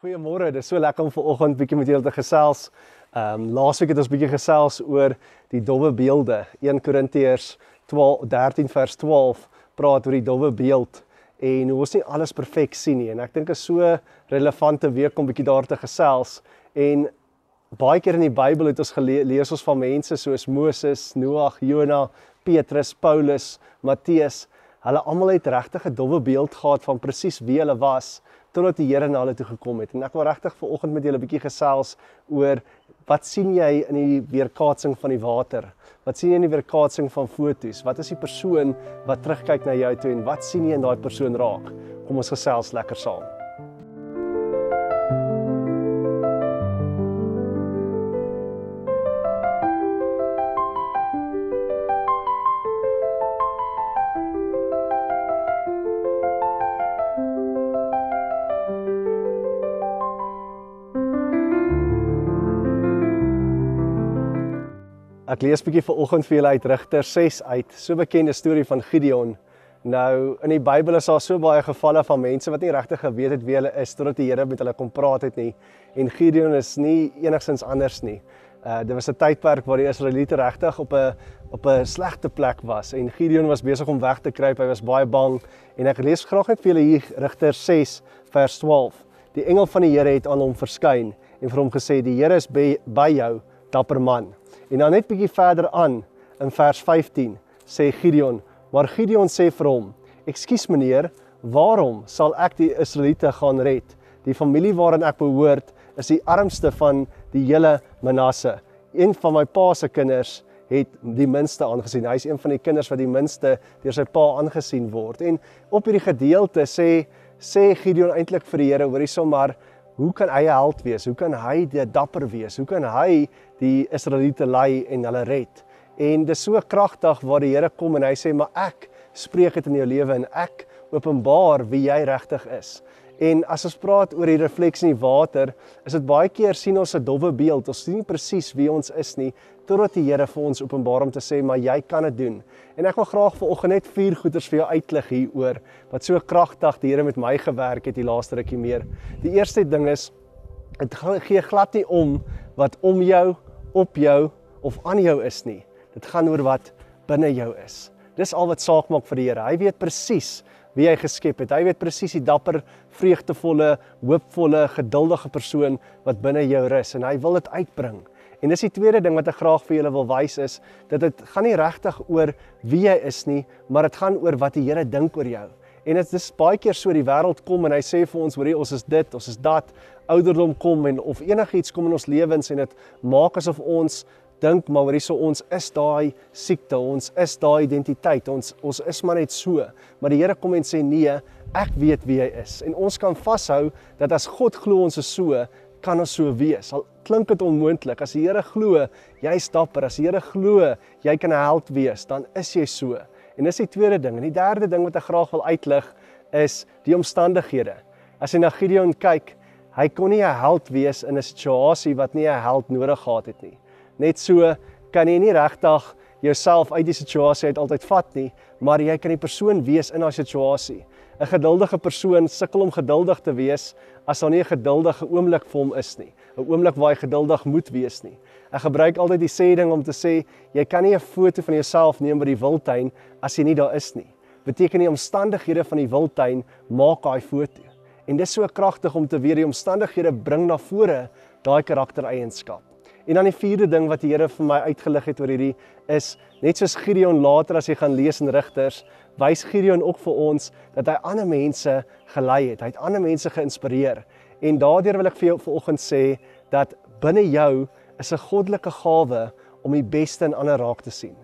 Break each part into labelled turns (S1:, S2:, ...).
S1: Goeiemôre, dit is so lekker om vanoggend bietjie met julle te gesels. Laasweek het ons bietjie gesels oor die dowwe beelde. 1 Korintiërs 13 vers 12 praat oor die dowwe beeld en hoe ons nie alles perfek sien nie. En ek dink is so relevante week om bietjie daar te gesels. En baie keer in die Bybel het ons lees ons van mense soos Moses, Noag, Jona, Petrus, Paulus, Matteus. Hulle almal het regtig 'n dowwe beeld gehad van presies wie hulle was, totdat die Here na hulle toe gekom het. En ek wil regtig vanoggend met julle 'n bietjie gesels oor wat sien jy in die weerkaatsing van die water? Wat sien jy in die weerkaatsing van foto's? Wat is die persoon wat terugkyk na jou toe en wat sien jy in daai persoon raak? Kom ons gesels lekker saam. Ek lees bietjie vanoggend vir julle uit Rigters 6 uit, so bekende storie van Gideon. Nou, in die Bybel is daar so baie gevalle van mense wat nie regtig geweet het wie hulle is, totdat die Here met hulle kom praat het nie. En Gideon is nie enigstens anders nie. Dit was 'n tydperk waar die Israeliete regtig op 'n slegte plek was. En Gideon was besig om weg te kruip, hy was baie bang. En ek lees graag net vir julle hier Rigters 6 vers 12. Die engel van die Here het aan hom verskyn en vir hom gesê, die Here is by jou, dapper man. En dan net bietjie verder aan, in vers 15, sê Gideon, maar Gideon sê vir hom, ekskuus meneer, waarom sal ek die Israeliete gaan red? Die familie waarin ek behoort, is die armste van die hele Manasse. Een van my pa se kinders het die minste aangesien. Hy is een van die kinders wat die minste deur sy pa aangesien word. En op hierdie gedeelte sê Gideon eintlik vir die Here, hoorie sommer, hoe kan hy 'n held wees? Hoe kan hy dapper wees? Hoe kan hy die Israeliete lei en hulle red? En dis so kragtig waar die Here kom en hy sê, maar ek spreek dit in jou lewe en ek openbaar wie jy regtig is. En as ons praat oor die refleksie in die water, is dit baie keer sien ons 'n dowwe beeld. Ons sien nie presies wie ons is nie, totdat die Here vir ons openbaar om te sê, maar jy kan dit doen. En ek wil graag vanoggend net 4 goeters vir jou uitlig hieroor, wat so kragtig die Here met my gewerk het die laaste rukkie meer. Die eerste ding is, dit gee glad nie om wat om jou, op jou of aan jou is nie. Dit gaan oor wat binne jou is. Dis al wat saak maak vir die Here. Hy weet presies wie hy geskep het. Hy weet presies die dapper, vreugdevolle, hoopvolle, geduldige persoon wat binne jou rus en hy wil dit uitbring. En dis die tweede ding wat ek graag vir julle wil wys is, dat dit gaan nie regtig oor wie jy is nie, maar dit gaan oor wat die Here dink oor jou. En dit is baie keer so die wêreld kom en hy sê vir ons, hoorie, ons is dit, ons is dat, ouderdom kom en of enigiets kom in ons lewens en dit maak asof ons dink, maar hoorie, so ons is daai siekte, ons is daai identiteit, ons is maar net so. Maar die Here kom en sê, nee, ek weet wie hy is. En ons kan vashou dat as God glo ons is so, kan ons so wees. Al klink dit onmoontlik, as die Here glo, jy is dapper, as die Here glo, jy kan 'n held wees, dan is jy so. En dis die tweede ding. En die derde ding wat ek graag wil uitlig, is die omstandighede. As jy na Gideon kyk, hy kon nie 'n held wees in 'n situasie wat nie 'n held nodig gehad het nie. Net so kan jy nie regtig jouself uit die situasie uit altyd vat nie, maar jy kan die persoon wees in daai situasie. 'n Geduldige persoon sukkel om geduldig te wees as daar nie 'n geduldige oomblik vir hom is nie. 'n Oomblik waar hy geduldig moet wees nie. Ek gebruik altyd die sê ding om te sê, jy kan nie 'n foto van jouself neem by die wildtuin as jy nie daar is nie. Beteken die omstandighede van die wildtuin maak daai foto. En dis so kragtig om te weet die omstandighede bring na vore daai karaktereienskap. En dan die vierde ding wat die Here vir my uitgelig het oor hierdie is, net soos Gideon later as jy gaan lees in Rigters, wys Gideon ook vir ons dat hy ander mense gelei het. Hy het ander mense geïnspireer. En daardeur wil ek vir jou vanoggend sê dat binne jou is 'n goddelike gawe om die beste in ander raak te sien.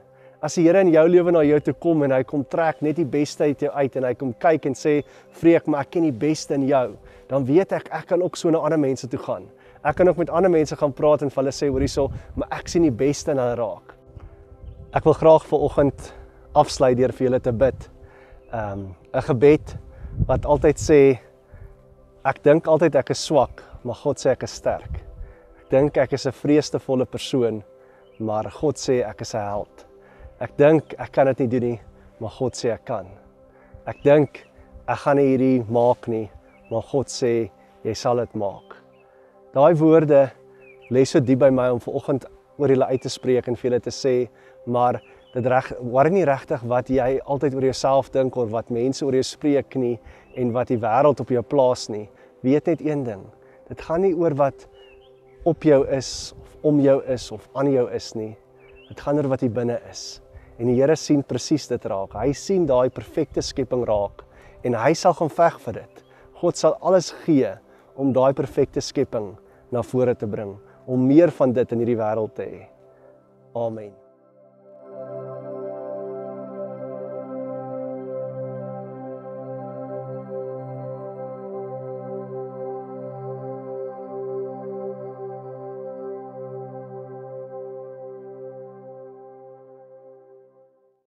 S1: As die Here in jou lewe na jou toe kom en hy kom trek net die beste uit jou uit en hy kom kyk en sê, Freek, maar ek ken die beste in jou, dan weet ek kan ook so na ander mense toe gaan. Ek kan ook met ander mense gaan praat en vir hulle sê, hoorie so, maar ek sien die beste in hulle raak. Ek wil graag vanoggend afsluit deur vir julle te bid. 'n Gebed wat altyd sê, ek dink altyd ek is swak, maar God sê ek is sterk. Ek dink ek is 'n vreesdevolle persoon, maar God sê ek is 'n held. Ek dink ek kan dit nie doen nie, maar God sê ek kan. Ek dink ek gaan nie hierdie maak nie, maar God sê jy sal dit maak. Daai woorde lê so diep by my om vanoggend oor julle uit te spreek en vir julle te sê, maar worry nie regtig wat jy altyd oor jouself dink of wat mense oor jou spreek nie en wat die wêreld op jou plaas nie. Weet net een ding, dit gaan nie oor wat op jou is, of om jou is, of aan jou is nie. Dit gaan oor wat hier binne is. En die Here sien presies dit raak. Hy sien daai perfekte skepping raak en hy sal gaan veg vir dit. God sal alles gee om daai perfekte skepping na vore te bring, om meer van dit in hierdie wêreld te hê. Amen.